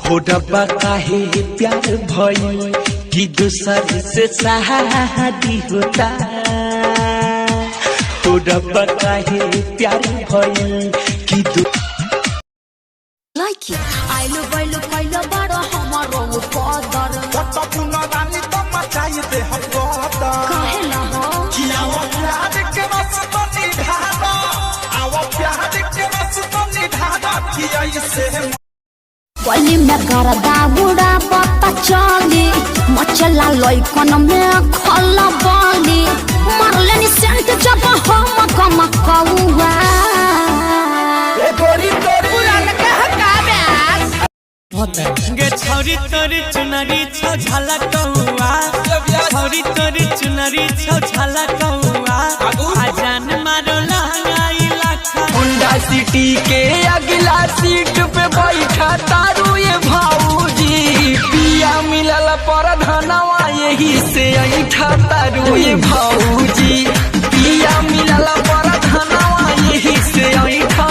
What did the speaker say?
हो डब्बा काहे प्यार भइल कि दूसर से शादी होता। हो डब्बा काहे प्यार भइल कि like it आइलो बैलो कैलो बड़ो हमारो कदर कत पुना रानी त मचाई दे हम कदर काहे ना हो कि आओ प्यार के रस तो निधारा आओ प्यार के रस तो निधारा कि ऐसे गली में गरदा बुढ़ा पता चली मचला लइकन में खला बाली मारले नि सेंट जब हम कम कौआ ए गोरी तोरी पुरान के हकाब्यास गे छोरी तोरी चुनरी छौ झाला कौआ छोरी तोरी चुनरी छौ झाला कौआ आजान मारो लहंगाई लाखा होंडा सिटी के अगला सीट पे बैठा तारू ये भाऊजी पिया मिलल पर धनवा यही से ऐठा तारू ये भाऊजी पिया मिलल पर धनवा यही से ऐठा